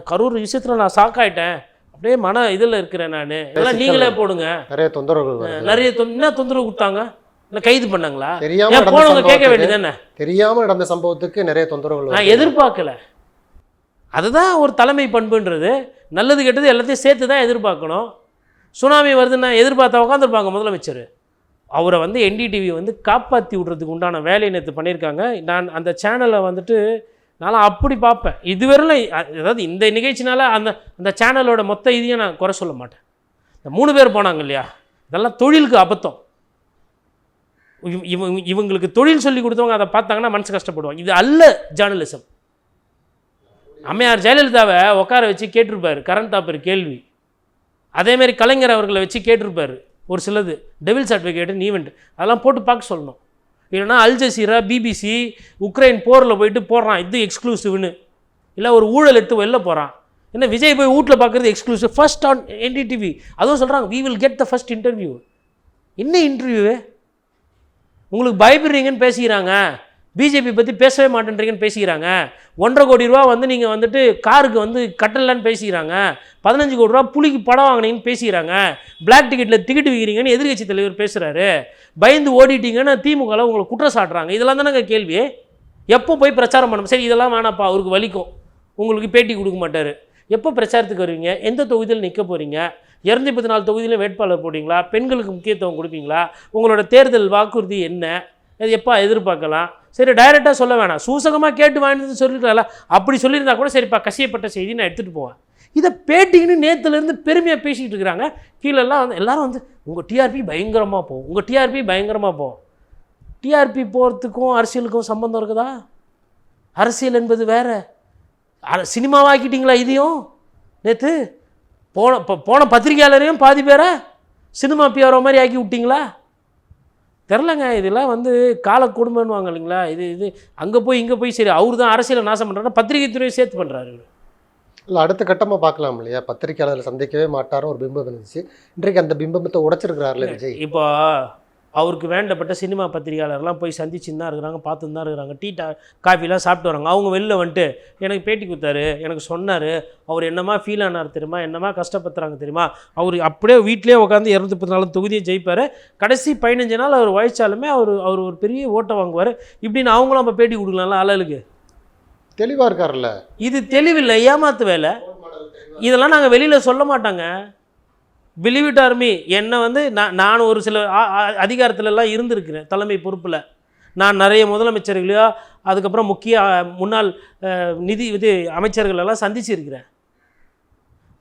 கரூர் விஷயத்தில் நான் ஷாக்காயிட்டேன், அப்படியே மன இதில் இருக்கிறேன் நான், எல்லாம் நீங்களே போடுங்க. நிறைய தொந்தரவு என்ன தொந்தரவு கொடுத்தாங்க? இல்லை கைது பண்ணாங்களா? போனவங்க கேட்க வேண்டியது என்ன? தெரியாமல் நடந்த சம்பவத்துக்கு நிறைய தொந்தரவுகள் நான் எதிர்பார்க்கல. அதுதான் ஒரு தலைமை பண்புன்றது. நல்லது கெட்டது எல்லாத்தையும் சேர்த்து தான் எதிர்பார்க்கணும். சுனாமி வருதுன்னா எதிர்பார்த்தா உட்காந்துருப்பாங்க முதலமைச்சர். அவரை வந்து NDTV வந்து காப்பாற்றி விட்றதுக்கு உண்டான வேலையை நேற்று பண்ணியிருக்காங்க. நான் அந்த சேனலை வந்துட்டு நான் அப்படி பார்ப்பேன். இதுவரையிலும் அதாவது இந்த நிகழ்ச்சினால அந்த அந்த சேனலோட மொத்த இதையும் நான் குறை சொல்ல மாட்டேன். இந்த 3 பேர் போனாங்க இல்லையா, இதெல்லாம் தொழிலுக்கு அபத்தம். இவங்களுக்கு தொழில் சொல்லி கொடுத்தவங்க அதை பார்த்தாங்கன்னா மனசு கஷ்டப்படுவாங்க. இது அல்ல ஜேர்னலிசம். அம்மையார் ஜெயலலிதாவை உட்கார வச்சு கேட்டிருப்பார் கரண்ட் அஃபேர் கேள்வி. அதேமாரி கலைஞர் அவர்களை வச்சு கேட்டிருப்பார் ஒரு சிலது, டெவில்ஸ் அட்வொகேட் ஈவெண்ட், அதெல்லாம் போட்டு பார்க்க சொல்லணும். இல்லைனா அல் ஜசீரா, BBC உக்ரைன் போரில் போயிட்டு போடுறான் இது எக்ஸ்க்ளூசிவ்னு, இல்லை ஒரு ஊழல் எடுத்து வெளில போகிறான். என்ன விஜய் போய் வீட்டில் பார்க்குறது எக்ஸ்க்ளூசிவ், ஃபர்ஸ்ட் ஆன் NDTV. அதுவும் சொல்கிறாங்க we will get the first interview. என்ன இன்டர்வியூவே? உங்களுக்கு பயப்படுறீங்கன்னு பேசிக்கிறாங்க, பிஜேபி பற்றி பேசவே மாட்டேன்றீங்கன்னு பேசிக்கிறாங்க, 1.5 கோடி ரூபா வந்து நீங்கள் வந்துட்டு காருக்கு வந்து கட்டலான்னு பேசிக்கிறாங்க, 15 கோடி ரூபா புலிக்கு படம் வாங்கினீங்கன்னு பேசிக்கிறாங்க, பிளாக் டிக்கெட்டில் டிக்கெட் விற்கிறீங்கன்னு எதிர்கட்சி தலைவர் பேசுகிறாரு, பயந்து ஓடிட்டீங்கன்னு திமுகவில் உங்களை குற்றம் சாட்டுறாங்க. இதெல்லாம் தானே கேள்வி. எப்போ போய் பிரச்சாரம் பண்ணணும்? சரி இதெல்லாம் வேணாப்பா, அவருக்கு வலிக்கும், உங்களுக்கு பேட்டி கொடுக்க மாட்டார். எப்போ பிரச்சாரத்துக்கு வருவீங்க? எந்த தொகுதியில் நிற்க போகிறீங்க? 214 தொகுதியிலும் வேட்பாளர் போடுவீங்களா? பெண்களுக்கு முக்கியத்துவம் கொடுப்பீங்களா? உங்களோட தேர்தல் வாக்குறுதி என்ன? அது எப்போ எதிர்பார்க்கலாம்? சரி டைரெக்டாக சொல்ல வேணாம், சூசகமாக கேட்டு வாங்கினது சொல்லிருக்கல. அப்படி சொல்லியிருந்தா கூட சரிப்பா கசியப்பட்ட செய்தி நான் எடுத்துகிட்டு போவேன். இதை பேட்டிங்கன்னு நேற்றுலேருந்து பெருமையாக பேசிக்கிட்டு இருக்கிறாங்க. கீழெல்லாம் வந்து எல்லோரும் வந்து உங்கள் டிஆர்பி பயங்கரமாக போகும், உங்கள் டிஆர்பி பயங்கரமாக போகும். டிஆர்பி போகிறதுக்கும் அரசியலுக்கும் சம்பந்தம் இருக்குதா? அரசியல் என்பது வேறு, சினிமாவாக்கிட்டீங்களா இதையும்? நேற்று போன பத்திரிகையாளரையும் பாதி பேரை சினிமா பிஆர்ஓ மாதிரி ஆக்கி விட்டிங்களா? தெரிலங்க. இதெல்லாம் வந்து கால கொடுமைன்னுவாங்க இல்லைங்களா? இது அங்கே போய் இங்கே போய் சரி அவர் தான் அரசியலை நாசம் பண்ணுறாருன்னா பத்திரிகை துறையை சேர்த்து பண்ணுறாரு. இல்லை அடுத்த கட்டமாக பார்க்கலாம் இல்லையா? பத்திரிகையாளர் சந்திக்கவே மாட்டாரோ ஒரு பிம்பம் இருந்துச்சு, இன்றைக்கு அந்த பிம்பத்தை உடைச்சிருக்கிறாருல விஜய். இப்போ அவருக்கு வேண்டப்பட்ட சினிமா பத்திரிகையாளர்லாம் போய் சந்திச்சுன்னு தான் இருக்கிறாங்க, பார்த்துன்னு தான் இருக்கிறாங்க, காஃபிலாம் சாப்பிட்டு வராங்க. அவங்க வெளில வந்துட்டு எனக்கு பேட்டி கொடுத்தாரு, எனக்கு சொன்னார், அவர் என்னமா ஃபீல் ஆனார் தெரியுமா, என்னமா கஷ்டப்படுத்துறாங்க தெரியுமா, அவர் அப்படியே வீட்டிலே உட்காந்து 214 தொகுதியை ஜெயிப்பார், கடைசி 15 நாள் அவர் உழைச்சாலுமே அவர் ஒரு பெரிய ஓட்டை வாங்குவார் இப்படின்னு அவங்களும் நம்ம பேட்டி கொடுக்கலாம்ல. ஆளுக்கு தெளிவாக இருக்கார்ல. இது தெளிவில்லை, ஏமாத்து வேலை. இதெல்லாம் நாங்கள் வெளியில் சொல்ல மாட்டாங்க. பிலீவ் இட் ஆர் மீ, என்னை வந்து நான் ஒரு சில அதிகாரத்துலலாம் இருந்திருக்கிறேன், தலைமை பொறுப்பில். நான் நிறைய முதலமைச்சர்களையோ அதுக்கப்புறம் முக்கிய முன்னாள் நிதி அமைச்சர்களெல்லாம் சந்திச்சிருக்கிறேன்.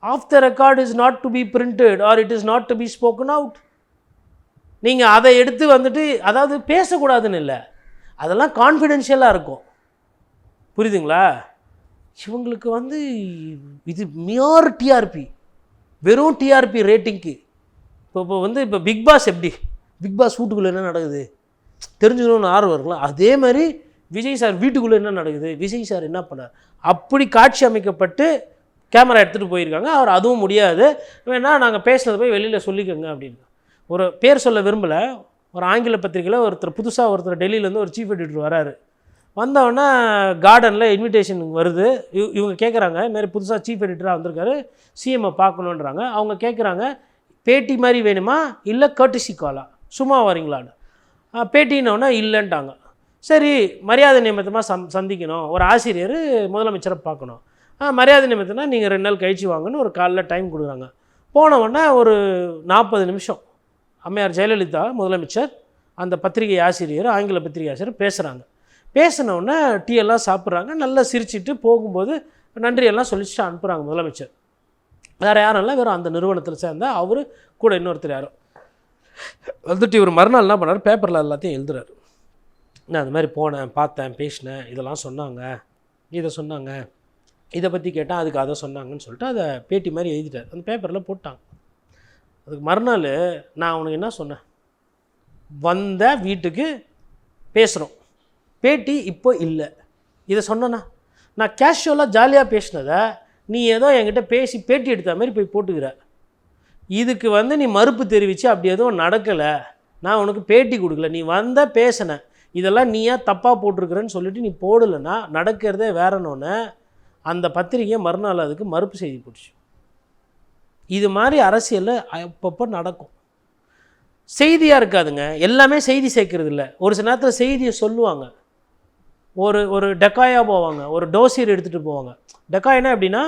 Off the record is not to be printed or it is not to be spoken out. நீங்கள் அதை எடுத்து வந்துட்டு அதாவது பேசக்கூடாதுன்னு இல்லை, அதெல்லாம் கான்ஃபிடென்ஷியலாக இருக்கும். புரியுதுங்களா? இவங்களுக்கு வந்து இது மியார் டிஆர்பி, வெறும் டிஆர்பி ரேட்டிங்க்கு. இப்போ வந்து இப்போ பிக் பாஸ் எப்படி, பிக் பாஸ் வீட்டுக்குள்ளே என்ன நடக்குது தெரிஞ்சுக்கணும்னு ஆர்வம் இருக்கலாம். அதே மாதிரி விஜய் சார் வீட்டுக்குள்ளே என்ன நடக்குது, விஜய் சார் என்ன பண்ணார், அப்படி காட்சி அமைக்கப்பட்டு கேமரா எடுத்துகிட்டு போயிருக்காங்க. அவர் அதுவும் முடியாது, வேணால் நாங்கள் பேசுனது போய் வெளியில் சொல்லிக்கோங்க அப்படின்னு. ஒரு பேர் சொல்ல விரும்பலை, ஒரு ஆங்கில பத்திரிகையில் புதுசாக டெல்லியிலேருந்து ஒரு சீஃப் எடிட்டர் வராரு. வந்தவொடனே கார்டனில் இன்விடேஷன் வருது. இவங்க கேட்குறாங்க, இதுமாரி புதுசாக சீஃப் எடிட்டராக வந்திருக்காரு, சிஎம்ஐ பார்க்கணுன்றாங்க. அவங்க கேட்குறாங்க பேட்டி மாதிரி வேணுமா இல்லை கர்டிசி காலா, சும்மா வரீங்களான்னு. பேட்டின்னொன்னே இல்லைன்ட்டாங்க. சரி மரியாதை நிமித்தமாக சந்திக்கணும், ஒரு ஆசிரியர் முதலமைச்சரை பார்க்கணும், மரியாதை நிமித்தம்னா நீங்கள் 2 நாள் கழிச்சு வாங்கன்னு ஒரு காலைல டைம் கொடுக்குறாங்க. போனவுடனே ஒரு 40 நிமிஷம் அம்மையார் ஜெயலலிதா முதலமைச்சர், அந்த பத்திரிகை ஆசிரியர், ஆங்கில பத்திரிகை ஆசிரியர் பேசுகிறாங்க. பேசினவுடனே டீ எல்லாம் சாப்பிட்றாங்க, நல்லா சிரிச்சிட்டு போகும்போது நன்றியெல்லாம் சொல்லிச்சுட்டு அனுப்புகிறாங்க முதலமைச்சர். வேறு யாரும் இல்லை, வெறும் அந்த நிறுவனத்தில் சேர்ந்த அவர் கூட இன்னொருத்தர் யாரும் வந்துட்டு இவர் மறுநாள் என்ன பண்ணார், பேப்பரில் எல்லாத்தையும் எழுதுறாரு. நான் அந்த மாதிரி போனேன், பார்த்தேன், பேசினேன், இதெல்லாம் சொன்னாங்க, இதை சொன்னாங்க, இதை பற்றி கேட்டால் அதுக்கு அதை சொன்னாங்கன்னு சொல்லிட்டு அதை பேட்டி மாதிரி எழுதிட்டார். அந்த பேப்பரில் போட்டாங்க. அதுக்கு மறுநாள் நான் அவனுக்கு என்ன சொன்னேன், வந்த வீட்டுக்கு பேசுகிறோம், பேட்டி இப்போ இல்லை. இதை சொன்னேன்னா நான் கேஷுவலாக ஜாலியாக பேசினதை நீ ஏதோ என்கிட்ட பேசி பேட்டி எடுத்த மாதிரி போய் போட்டுக்கிற. இதுக்கு வந்து நீ மறுப்பு தெரிவித்து அப்படி எதுவும் நடக்கலை, நான் உனக்கு பேட்டி கொடுக்கல, நீ வந்த பேசின, இதெல்லாம் நீயா தப்பாக போட்டிருக்கிறேன்னு சொல்லிவிட்டு நீ போடலைன்னா நடக்கிறதே வேறனோன்னு அந்த பத்திரிகையை மறுநாள் அதுக்கு மறுப்பு செய்தி போட்டுச்சு. இது மாதிரி அரசியலில் அப்பப்போ நடக்கும். செய்தியாக இருக்காதுங்க, எல்லாமே செய்தி சேர்க்கறது இல்லை. ஒரு சில நேரத்தில் செய்தியை சொல்லுவாங்க, ஒரு டெக்காயாக போவாங்க, ஒரு டோசியர் எடுத்துகிட்டு போவாங்க. டெக்காய்னா எப்படின்னா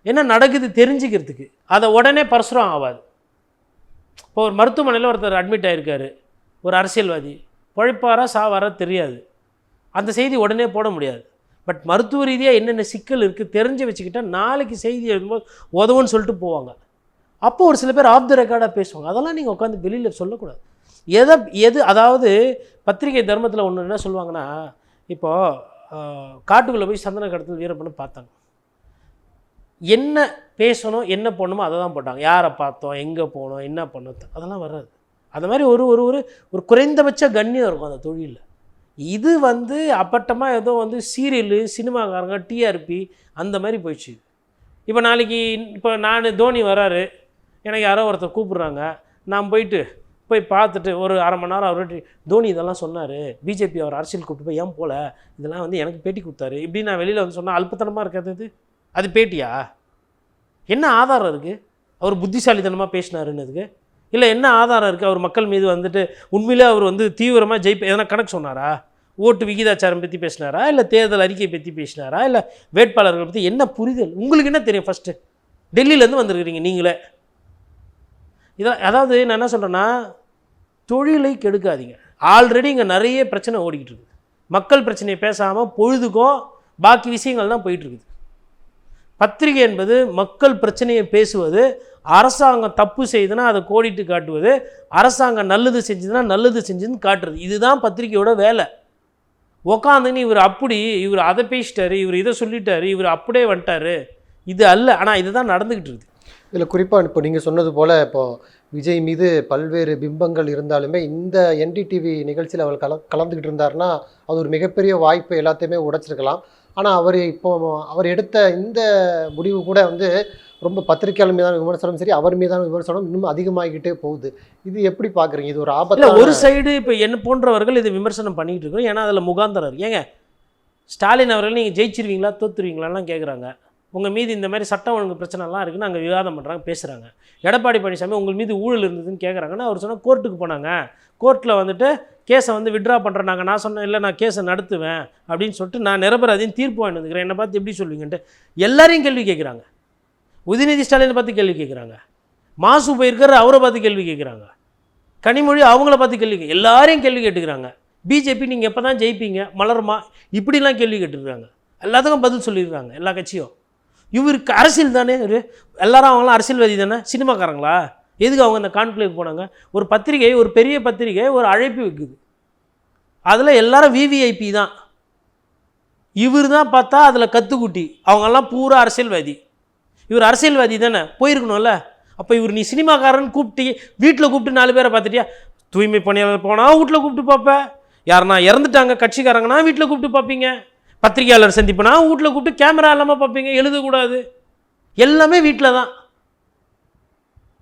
என்ன நடக்குது தெரிஞ்சுக்கிறதுக்கு, அதை உடனே பரசுரம் ஆகாது. இப்போ ஒரு மருத்துவமனையில் ஒருத்தர் அட்மிட் ஆகிருக்காரு, ஒரு அரசியல்வாதி பழைப்பாரா சாவாரா தெரியாது, அந்த செய்தி உடனே போட முடியாது. பட் மருத்துவ ரீதியாக என்னென்ன சிக்கல் இருக்குது தெரிஞ்சு வச்சுக்கிட்டால் நாளைக்கு செய்தி எழுதும்போது உதவுன்னு சொல்லிட்டு போவாங்க. அப்போ ஒரு சில பேர் ஆஃப் த ரெக்கார்டாக பேசுவாங்க. அதெல்லாம் நீங்கள் உட்காந்து வெளியில் சொல்லக்கூடாது. எது அதாவது பத்திரிகை தர்மத்தில் ஒன்று என்ன சொல்லுவாங்கன்னா, இப்போது காட்டுக்குள்ளே போய் சந்தன கடத்தல் வீரப்பன்னு பார்த்தாங்க. என்ன பேசணும் என்ன பண்ணணுமோ அதை தான் போட்டாங்க. யாரை பார்த்தோம், எங்கே போனோம், என்ன பண்ணோம், அதெல்லாம் வராது. அந்த மாதிரி ஒரு ஒரு ஒரு குறைந்தபட்ச கண்ணியம் இருக்கும் அந்த தொழிலில். இது அப்பட்டமாக ஏதோ சீரியலு, சினிமாக்காரங்க, டிஆர்பி அந்த மாதிரி போயிடுச்சு. இப்போ நாளைக்கு நான் தோனி வராரு, எனக்கு யாரோ ஒருத்தர் கூப்பிட்றாங்க, நான் போய் பார்த்துட்டு ஒரு அரை மணி நேரம் அவர்கிட்ட தோனி இதெல்லாம் சொன்னார், பிஜேபி அவர் அரசியல் கூப்பிட்டு போய் ஏன் போல, இதெல்லாம் எனக்கு பேட்டி கொடுத்தாரு இப்படி நான் வெளியில் சொன்னால் அல்பத்தனமாக இருக்காது. அது பேட்டியா? என்ன ஆதாரம் இருக்குது அவர் புத்திசாலித்தனமாக பேசினாருன்னதுக்கு? இல்லை என்ன ஆதாரம் இருக்குது அவர் மக்கள் மீது உண்மையிலே அவர் தீவிரமாக எதனா கணக்கு சொன்னாரா? ஓட்டு விகிதாச்சாரம் பற்றி பேசினாரா? இல்லை தேர்தல் அறிக்கையை பற்றி பேசினாரா? இல்லை வேட்பாளர்களை பற்றி என்ன புரிதல் உங்களுக்கு என்ன தெரியும்? ஃபஸ்ட்டு டெல்லியிலேருந்து வந்திருக்கிறீங்க நீங்களே. இதான் அதாவது நான் என்ன சொல்கிறேன்னா, தொழிலை கெடுக்காதீங்க. ஆல்ரெடி இங்கே நிறைய பிரச்சனை ஓடிக்கிட்டு இருக்குது. மக்கள் பிரச்சனையை பேசாமல் பொழுதுக்கும் பாக்கி விஷயங்கள் தான் போயிட்டுருக்குது. பத்திரிகை என்பது மக்கள் பிரச்சனையை பேசுவது, அரசாங்கம் தப்பு செய்துன்னா அதை கோடிட்டு காட்டுவது, அரசாங்கம் நல்லது செஞ்சதுன்னா நல்லது செஞ்சதுன்னு காட்டுறது. இதுதான் பத்திரிகையோட வேலை. உக்காந்துன்னு இவர் அதை பேசிட்டாரு, இவர் இதை சொல்லிட்டாரு, இவர் அப்படியே வந்துட்டார், இது அல்ல. ஆனால் இதுதான் நடந்துக்கிட்டு இருக்குது. இதில் குறிப்பாக இப்போ நீங்கள் சொன்னது போல் இப்போது விஜய் மீது பல்வேறு பிம்பங்கள் இருந்தாலுமே இந்த என்டிடிவி நிகழ்ச்சியில் அவர் கலந்துக்கிட்டு இருந்தாருன்னா அது ஒரு மிகப்பெரிய வாய்ப்பு, எல்லாத்தையுமே உடைச்சிருக்கலாம். ஆனால் அவர் எடுத்த இந்த முடிவு கூட ரொம்ப பத்திரிகையாளர் மீதான விமர்சனம் சரி, அவர் மீதான விமர்சனம் இன்னும் அதிகமாகிக்கிட்டே போகுது. இது எப்படி பார்க்குறீங்க? இது ஒரு ஆபத்து. ஒரு சைடு இப்போ என்ன போன்றவர்கள் இதை விமர்சனம் பண்ணிகிட்டு இருக்கோம். ஏன்னா அதில் முகாந்தரம் இருக்குது. ஏங்க ஸ்டாலின் அவர்கள் நீங்கள் ஜெயிச்சிருவீங்களா தோற்றுருவீங்களாலாம் கேட்குறாங்க. உங்கள் மீது இந்த மாதிரி சட்டம் ஒழுங்கு பிரச்சனைலாம் இருக்குன்னு அங்கே விவாதம் பண்ணுறாங்க, பேசுகிறாங்க. எடப்பாடி பழனிசாமி உங்கள் மீது ஊழல் இருந்ததுன்னு கேட்குறாங்கன்னா அவர் சொன்னால் கோர்ட்டுக்கு போனாங்க, கோர்ட்டில் கேஸை விட்ரா பண்ணுறாங்க. நான் சொன்னேன் இல்லை நான் கேஸை நடத்துவேன் அப்படின்னு சொல்லிட்டு நான் நிரபராதின்னு தீர்ப்பு வாங்கி வந்துக்கிறேன், என்னை பார்த்து எப்படி சொல்லுவீங்கன்ட்டு எல்லாரையும் கேள்வி கேட்குறாங்க. உதயநிதி ஸ்டாலினை பார்த்து கேள்வி கேட்குறாங்க, மாசு போயிருக்கிற அவரை பார்த்து கேள்வி கேட்குறாங்க, கனிமொழி அவங்கள பார்த்து கேள்வி எல்லாரையும் கேள்வி கேட்டுக்கிறாங்க. பிஜேபி நீங்கள் எப்போ தான் ஜெயிப்பீங்க, மலருமா, இப்படிலாம் கேள்வி கேட்டுருக்காங்க. எல்லாத்துக்கும் பதில் சொல்லியிருக்காங்க எல்லா கட்சியும். இவருக்கு அரசியல் தானே, எல்லாரும் அவங்களாம் அரசியல்வாதி தானே, சினிமாக்காரங்களா? எதுக்கு அவங்க அந்த கான்க்ளேவ் போனாங்க? ஒரு பத்திரிகை, ஒரு பெரிய பத்திரிகை ஒரு அழைப்பு வைக்குது, அதில் எல்லாரும் விவிஐபி தான். இவர் தான் பார்த்தா அதில் கத்துக்குட்டி, அவங்கெல்லாம் பூரா அரசியல்வாதி. இவர் அரசியல்வாதி தானே, போயிருக்கணும்ல. அப்போ இவர் நீ சினிமாக்காரன்னு கூப்பிட்டு வீட்டில் கூப்பிட்டு 4 பேரை பார்த்துட்டியா? தூய்மை பணியாளர் போனால் வீட்டில் கூப்பிட்டு பார்ப்பேன், யாருன்னா இறந்துட்டாங்க கட்சிக்காரங்கன்னா வீட்டில் கூப்பிட்டு பார்ப்பீங்க, பத்திரிகையாளர் சந்திப்புனா வீட்டில் கூப்பிட்டு கேமரா இல்லாமல் பார்ப்பீங்க, எழுதக்கூடாது, எல்லாமே வீட்டில் தான்.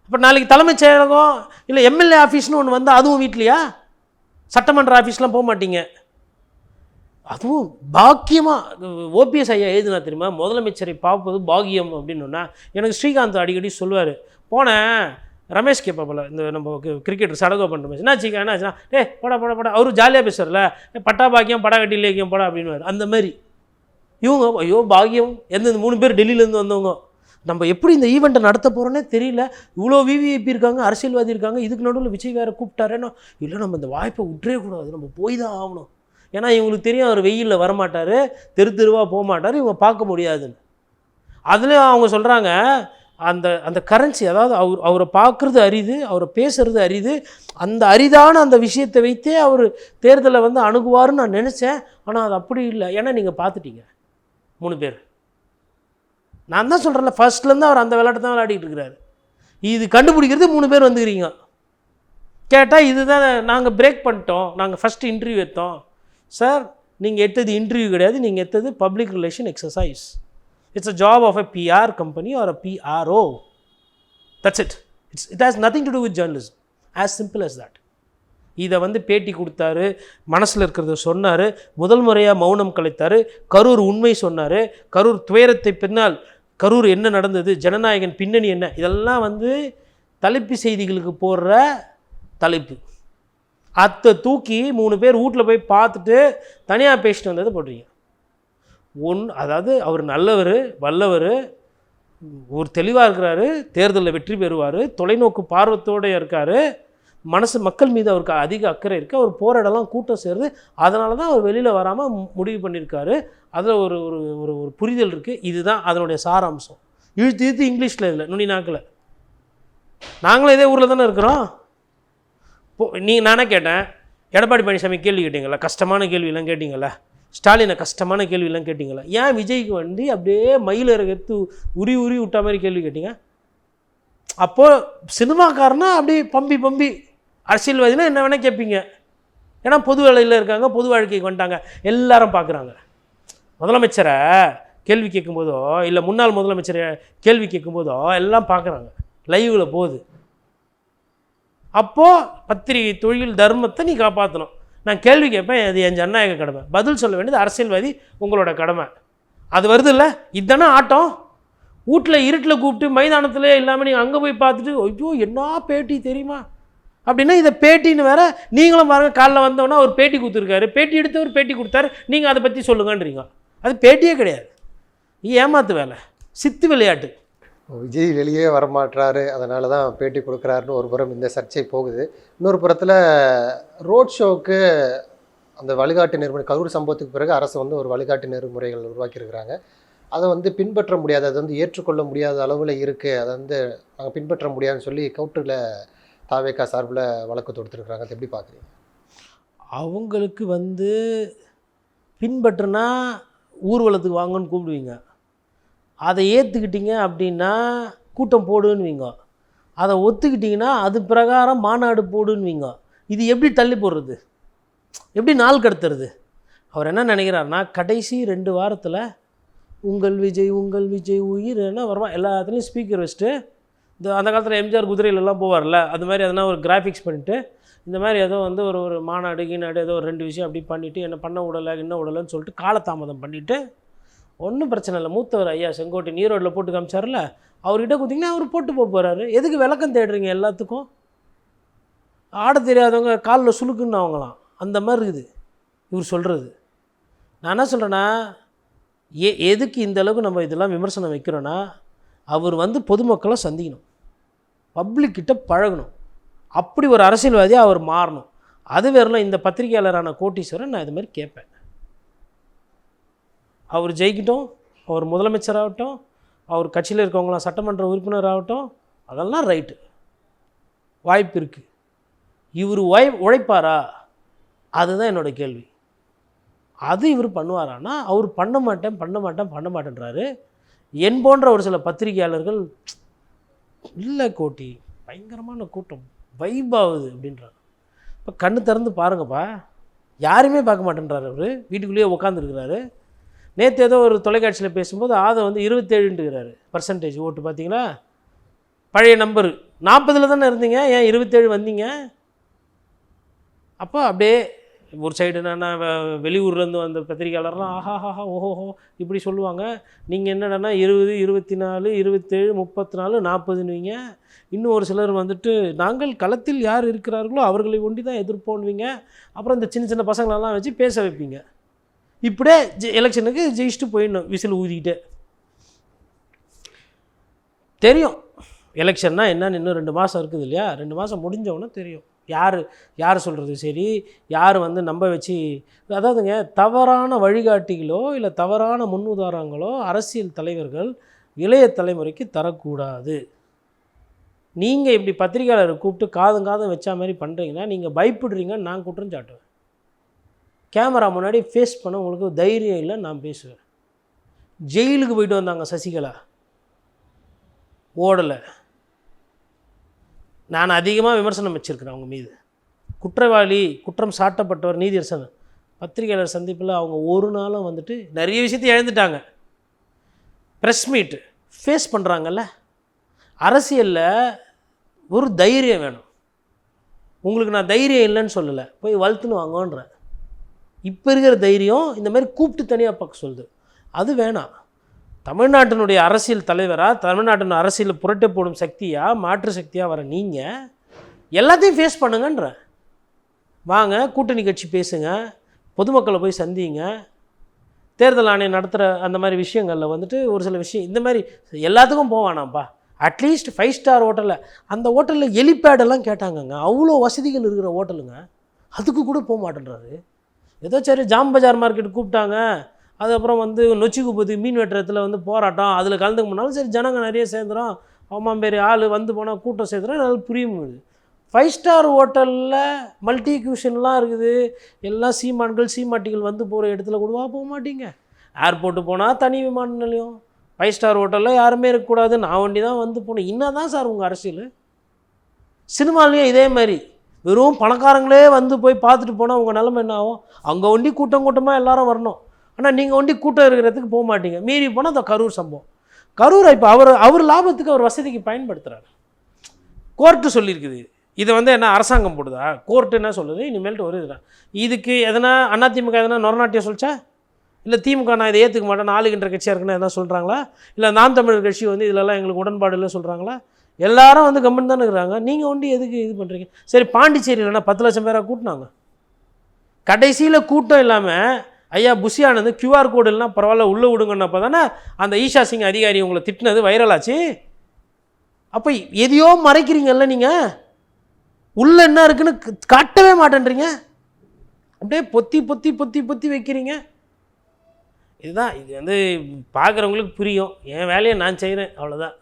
இப்போ நாளைக்கு தலைமைச் செயலகம் இல்லை எம்எல்ஏ ஆஃபீஸ்னு ஒன்று வந்தால் அதுவும் வீட்லையா? சட்டமன்ற ஆஃபீஸ்லாம் போக மாட்டீங்க. அதுவும் பாக்கியமாக ஓபிஎஸ் ஐயா எழுதுனா தெரியுமா, முதலமைச்சரை பார்ப்பது பாகியம் அப்படின்னா. எனக்கு ஸ்ரீகாந்த் அடிக்கடி சொல்லுவார், போனேன் ரமேஷ் கேட்பாப்பில், இந்த நம்ம கிரிக்கெட்டர் சடகோபன் ரமேஷ், என்னாச்சுன்னா படா அவரு ஜாலியாக பேசுவார்ல, பட்டா பாக்கியம் படா கட்டி இலக்கியம் படா அப்படின்னு. அந்த மாதிரி இவங்க ஐயோ பாகியம், எந்தெந்த 3 பேர் டெல்லியிலேருந்து வந்தவங்க, நம்ம எப்படி இந்த ஈவெண்ட்டை நடத்த போகிறோன்னே தெரியல, இவ்வளோ விவிஐபி இருக்காங்க, அரசியல்வாதி இருக்காங்க, இதுக்கு நடுவில் விஜய் வேறு கூப்பிட்டாரேன்னா, இல்லை நம்ம இந்த வாய்ப்பை விட்டுறே கூடாது, நம்ம போய் தான் ஆகணும். ஏன்னா இவங்களுக்கு தெரியும் அவர் வெயிலில் வரமாட்டார், தெருவாக போக மாட்டார், இவங்க பார்க்க முடியாதுன்னு. அதுலேயும் அவங்க சொல்கிறாங்க அந்த கரன்சி, அதாவது அவரை பார்க்குறது அரிது, அவரை பேசுறது அரிது, அந்த அரிதான அந்த விஷயத்தை வைத்தே அவர் தேர்தலை அணுகுவார்னு நான் நினச்சேன். ஆனால் அது அப்படி இல்லை. ஏன்னா நீங்கள் பார்த்துட்டீங்க 3 பேர். நான் தான் சொல்கிறேன்ல, ஃபர்ஸ்ட்லேருந்து அவர் அந்த விளையாட்டு தான் விளையாடிட்டு இருக்கிறாரு. இது கண்டுபிடிக்கிறது 3 பேர் வந்துக்கிறீங்க. கேட்டால் இதுதான் நாங்கள் பிரேக் பண்ணிட்டோம், நாங்கள் ஃபஸ்ட்டு இன்டர்வியூ எடுத்தோம். சார் நீங்கள் எடுத்தது இன்டர்வியூ கிடையாது, நீங்கள் எடுத்தது public relation exercise. It's a job of a PR company or a PRO. That's it. It has nothing to do with journalism. As simple as that. இதை பேட்டி கொடுத்தாரு, மனசில் இருக்கிறத சொன்னார், முதல் முறையாக மௌனம் கலைத்தார், கரூர் உண்மை சொன்னார், கரூர் துயரத்தை பின்னால் கரூர் என்ன நடந்தது, ஜனநாயகன் பின்னணி என்ன, இதெல்லாம் தலைப்பு செய்திகளுக்கு போடுற தலைப்பு. அதை தூக்கி 3 பேர் வீட்டில் போய் பார்த்துட்டு தனியாக பேசிட்டு வந்ததை போடுறீங்க. அதாவது அவர் நல்லவர், வல்லவர், ஒரு தெளிவாக இருக்கிறாரு, தேர்தலில் வெற்றி பெறுவார், தொலைநோக்கு பார்வத்தோடு இருக்கார், மக்கள் மீது அவருக்கு அதிக அக்கறை இருக்குது. அவர் போகிற இடம்லாம் கூட்டம் சேருது. அதனால தான் அவர் வெளியில் வராமல் முடிவு பண்ணியிருக்காரு. அதில் ஒரு ஒரு ஒரு ஒரு புரிதல் இருக்குது. இதுதான் அதனுடைய சாராம்சம். இழுத்து இங்கிலீஷில் இல்லை, நுனி நாக்கில். நாங்களும் இதே ஊரில் தானே இருக்கிறோம். நானே கேட்டேன், எடப்பாடி பழனிசாமி கேள்வி கேட்டீங்களா? கஷ்டமான கேள்வியெல்லாம் கேட்டிங்களா? ஸ்டாலினை கஷ்டமான கேள்வியெல்லாம் கேட்டிங்களா? ஏன் விஜய்க்கு வந்து அப்படியே மயில எடுத்து உரி விட்ட மாதிரி கேள்வி கேட்டீங்க? அப்போது சினிமாக்காரனா அப்படியே பம்பி அரசியல்வாதினா என்ன வேணால் கேட்பீங்க. ஏன்னா பொது வேலையில் இருக்காங்க, பொது வாழ்க்கைக்கு வந்துட்டாங்க, எல்லாரும் பார்க்குறாங்க. முதலமைச்சரை கேள்வி கேட்கும்போதோ இல்லை முன்னாள் முதலமைச்சரை கேள்வி கேட்கும்போதோ எல்லாம் பார்க்குறாங்க, லைவில் போகுது. அப்போது பத்திரிகை தொழில் தர்மத்தை நீ காப்பாற்றணும். நான் கேள்வி கேட்பேன், அது என் ஜனநாயக கடமை. பதில் சொல்ல வேண்டியது அரசியல்வாதி உங்களோட கடமை. அது வருது இல்லை, இதுதானே ஆட்டம். வீட்டில் இருட்டில் கூப்பிட்டு மைதானத்தில் இல்லாமல் நீங்கள் அங்கே போய் பார்த்துட்டு ஐயோ என்ன பேட்டி தெரியுமா அப்படின்னா இதை பேட்டின்னு வேறு. நீங்களும் பாருங்கள், காலைல வந்தோன்னா அவர் பேட்டி கொடுத்துருக்காரு, பேட்டி எடுத்தவர் பேட்டி கொடுத்தாரு, நீங்கள் அதை பற்றி சொல்லுங்கன்றீங்க. அது பேட்டியே கிடையாது, ஏமாத்து வேலை, சித்து விளையாட்டு. விஜய் வெளியே வரமாட்டாரு, அதனால தான் பேட்டி கொடுக்குறாருன்னு ஒரு புறம் இந்த சர்ச்சை போகுது. இன்னொரு புறத்தில் ரோட் ஷோவுக்கு அந்த வழிகாட்டு நெறிமுறை கரூர் சம்பவத்துக்கு பிறகு அரசு வந்து ஒரு வழிகாட்டு நெறிமுறைகள் உருவாக்கியிருக்கிறாங்க. அதை வந்து பின்பற்ற முடியாது, அது வந்து ஏற்றுக்கொள்ள முடியாத அளவில் இருக்குது, அதை வந்து நாங்கள் பின்பற்ற முடியாதுன்னு சொல்லி கவுட்டரில் தாவேகா சார்பில் வழக்கு தொடுத்துருக்குறாங்க. அதை எப்படி பார்க்குறீங்க? அவங்களுக்கு வந்து பின்பற்றுனா ஊர்வலத்துக்கு வாங்கன்னு கூப்பிடுவீங்க, அதை ஏற்றுக்கிட்டீங்க அப்படின்னா கூட்டம் போடுன்னுவீங்க, அதை ஒத்துக்கிட்டிங்கன்னா அது பிரகாரம் மாநாடு போடுன்னுவீங்க. இது எப்படி தள்ளி போடுறது, எப்படி நாள் கடத்துறது? அவர் என்ன நினைக்கிறாருன்னா கடைசி 2 வாரத்தில் உங்கள் விஜய் உயிர் என்ன வருவா எல்லாத்துலேயும் ஸ்பீக்கர் வச்சுட்டு, இந்த அந்த காலத்தில் எம்ஜிஆர் குதிரையிலலாம் போவார்ல, அது மாதிரி எதனா ஒரு கிராஃபிக்ஸ் பண்ணிவிட்டு இந்த மாதிரி ஏதோ வந்து ஒரு மாநாடு கீநாடு ஏதோ ஒரு 2 விஷயம் அப்படி பண்ணிவிட்டு என்ன பண்ண விடலை இன்னும் விடலைன்னு சொல்லிட்டு காலதாமதம் பண்ணிவிட்டு ஒன்றும் பிரச்சனை இல்லை. மூத்தவர் ஐயா செங்கோட்டை ஈரோட்டில் போட்டு காமிச்சார்ல, அவர்கிட்ட கொடுத்தீங்கன்னா அவர் போட்டு போகிறாரு. எதுக்கு விளக்கம் தேடுறீங்க எல்லாத்துக்கும்? ஆட தெரியாதவங்க காலில் சுழுக்குன்னு அவங்களாம், அந்த மாதிரி இருக்குது இவர் சொல்கிறது. நான் என்ன சொல்கிறேன்னா, எதுக்கு இந்த அளவுக்கு நம்ம இதெல்லாம் விமர்சனம் வைக்கிறோன்னா, அவர் வந்து பொதுமக்களை சந்திக்கணும், பப்ளிக்கிட்ட பழகணும், அப்படி ஒரு அரசியல்வாதியாக அவர் மாறணும். அது வேறலாம் இந்த பத்திரிகையாளரான கோட்டீஸ்வரன் நான் இது மாதிரி கேட்பேன். அவர் ஜெயிக்கட்டும், அவர் முதலமைச்சராகட்டும், அவர் கட்சியில் இருக்கவங்களாம் சட்டமன்ற உறுப்பினர் ஆகட்டும், அதெல்லாம் ரைட்டு, வாய்ப்பு இருக்குது. இவர் உழைப்பாரா? அதுதான் என்னோடய கேள்வி. அது இவர் பண்ணுவாரானா? அவர் பண்ண மாட்டேன்றாரு. என் போன்ற ஒரு சில பத்திரிகையாளர்கள் இல்லை கோட்டி பயங்கரமான கூட்டம் வைபாகுது அப்படின்றார். இப்போ கண்ணு திறந்து பாருங்கப்பா, யாருமே பார்க்க மாட்டேன்றாரு. அவர் வீட்டுக்குள்ளேயே உட்காந்துருக்கிறாரு. நேற்று ஏதோ ஒரு தொலைக்காட்சியில் பேசும்போது அதை வந்து 27% ஓட்டு பார்த்தீங்களா? பழைய நம்பரு 40 தானே இருந்தீங்க, ஏன் 27 வந்தீங்க? அப்போ அப்படியே ஒரு சைடு என்னென்னா வெளியூர்லேருந்து வந்த பத்திரிகையாளர்லாம் ஆஹாஹா ஓஹோஹோ இப்படி சொல்லுவாங்க. நீங்கள் என்னடனா 20, 24, 27, 34, 40ன்னுவீங்க. இன்னும் ஒரு சிலர் வந்துட்டு நாங்கள் களத்தில் யார் இருக்கிறார்களோ அவர்களை ஒண்டி தான் எதிர்ப்போன்னுவீங்க. அப்புறம் இந்த சின்ன சின்ன பசங்களெல்லாம் வச்சு பேச வைப்பீங்க. இப்படியே எலெக்ஷனுக்கு ஜெயிச்சுட்டு போயிடணும் விசில் ஊதிக்கிட்டே. தெரியும் எலெக்ஷன்னா என்னன்னு இன்னும் 2 மாதம் இருக்குது இல்லையா? 2 மாதம் முடிஞ்சவொன்னே தெரியும் யார் சொல்கிறது சரி, யார் வந்து நம்ப வச்சு. அதாவதுங்க, தவறான வழிகாட்டிகளோ இல்லை தவறான முன்னுதாரணங்களோ அரசியல் தலைவர்கள் இளைய தலைமுறைக்கு தரக்கூடாது. நீங்கள் இப்படி பத்திரிகையாளரை கூப்பிட்டு காதும் வச்சா மாதிரி பண்ணுறீங்கன்னா நீங்கள் பயப்படுறீங்கன்னு நான் குற்றம் சாட்டுவேன். கேமரா முன்னாடி ஃபேஸ் பண்ண உங்களுக்கு தைரியம் இல்லை, நான் பேசுவேன். ஜெயிலுக்கு போயிட்டு வந்தாங்க சசிகலா, ஓடலை. நான் அதிகமாக விமர்சனம் வச்சுருக்கிறேன் அவங்க மீது. குற்றம் சாட்டப்பட்டவர் நீதியரசன் பத்திரிகையாளர் சந்திப்பில் அவங்க ஒரு நாளும் வந்துட்டு நிறைய விஷயத்தை இழந்துட்டாங்க. ப்ரெஸ் மீட்டு ஃபேஸ் பண்ணுறாங்கல்ல. அரசியலில் ஒரு தைரியம் வேணும். உங்களுக்கு நான் தைரியம் இல்லைன்னு சொல்லலை, போய் வளர்த்துன்னு வாங்கன்றேன். இப்போ இருக்கிற தைரியம் இந்த மாதிரி கூப்பிட்டு தனியாக பார்க்க சொல்லுது, அது வேணாம். தமிழ்நாட்டினுடைய அரசியல் தலைவராக, தமிழ்நாட்டின் அரசியல் புரட்டை போடும் சக்தியாக, மாற்று சக்தியாக வர நீங்கள் எல்லாத்தையும் ஃபேஸ் பண்ணுங்கன்ற. வாங்க கூட்டணி கட்சி பேசுங்க, பொதுமக்களை போய் சந்திங்க, தேர்தல் ஆணையம் நடத்துகிற அந்த மாதிரி விஷயங்களில் வந்துட்டு ஒரு சில விஷயம் இந்த மாதிரி எல்லாத்துக்கும் போவானாம்ப்பா. அட்லீஸ்ட் 5 ஸ்டார் ஹோட்டலில், அந்த ஹோட்டலில் ஹெலிபேடெல்லாம் கேட்டாங்கங்க, அவ்வளோ வசதிகள் இருக்கிற ஹோட்டலுங்க, அதுக்கு கூட போக மாட்டேன்றாரு. ஏதோ சரி ஜாம் பஜார் மார்க்கெட் கூப்பிட்டாங்க, அதுக்கப்புறம் வந்து நொச்சிக்குப்பதி மீன் வெட்டுறதுல வந்து போராட்டம், அதில் கலந்துக்க முன்னாலும் சரி ஜனங்க நிறைய சேர்ந்துடும், அவன் பெரிய ஆள் வந்து போனால் கூட்டம் சேர்ந்துடும், நல்லா புரியும். 5 ஸ்டார் ஹோட்டலில் மல்டி கியூஷன்லாம் இருக்குது, எல்லாம் சீமான்கள் சீமாட்டிகள் வந்து போகிற இடத்துல கூடவா போக மாட்டீங்க? ஏர்போர்ட்டு போனால் தனி விமான நிலையம், 5 ஸ்டார் ஹோட்டலில் யாருமே இருக்கக்கூடாது, நான் வண்டி தான் வந்து போகணும். என்ன தான் சார் உங்கள் அரசியல்? சினிமாலேயும் இதே மாதிரி வெறும் பணக்காரங்களே வந்து போய் பார்த்துட்டு போனால் உங்கள் நிலைமை என்ன ஆகும்? அங்கே ஒண்டி கூட்டம் கூட்டமாக எல்லாரும் வரணும், ஆனால் நீங்கள் ஒண்டி கூட்டம் இருக்கிறதுக்கு போக மாட்டீங்க. மீறி போனால் அந்த கரூர் சம்பவம். கரூரை இப்போ அவர் லாபத்துக்கு அவர் வசதிக்கு பயன்படுத்துகிறார். கோர்ட்டு சொல்லியிருக்குது, இதை வந்து என்ன அரசாங்கம் போடுதா? கோர்ட்டு என்ன சொல்லுது? இனிமேல்ட்டு ஒரு இதுக்கு எதனா அதிமுக எதனா நொறநாட்டியம் சொல்லிச்சா? இல்லை திமுக நான் இதை ஏற்றுக்க மாட்டேன், ஆளுகின்ற கட்சியாக இருக்குன்னு எதனா சொல்கிறாங்களா? இல்லை நாம் தமிழர் கட்சி வந்து இதிலெல்லாம் எங்களுக்கு உடன்பாடு இல்லை சொல்கிறாங்களா? எல்லாரும் வந்து கம்மன் தானே இருக்கிறாங்க. நீங்கள் ஒண்டி எதுக்கு இது பண்ணுறீங்க? சரி, பாண்டிச்சேரி இல்லைன்னா 10 லட்சம் பேராக கூட்டினாங்க, கடைசியில் கூட்டம் இல்லாமல் ஐயா புஷி ஆனது கியூஆர் கோடு இல்லைனா பரவாயில்ல உள்ளே விடுங்கன்னப்போ தானே அந்த ஈஷா சிங் அதிகாரி உங்களை திட்டினது வைரலாச்சு. அப்போ எதையோ மறைக்கிறீங்கல்ல, நீங்கள் உள்ளே என்ன இருக்குன்னு காட்டவே மாட்டேன்றீங்க, அப்படியே பொத்தி பொத்தி பொத்தி பொத்தி வைக்கிறீங்க. இதுதான் இது வந்து பார்க்குறவங்களுக்கு புரியும், என் வேலையை நான் செய்கிறேன், அவ்வளோதான்.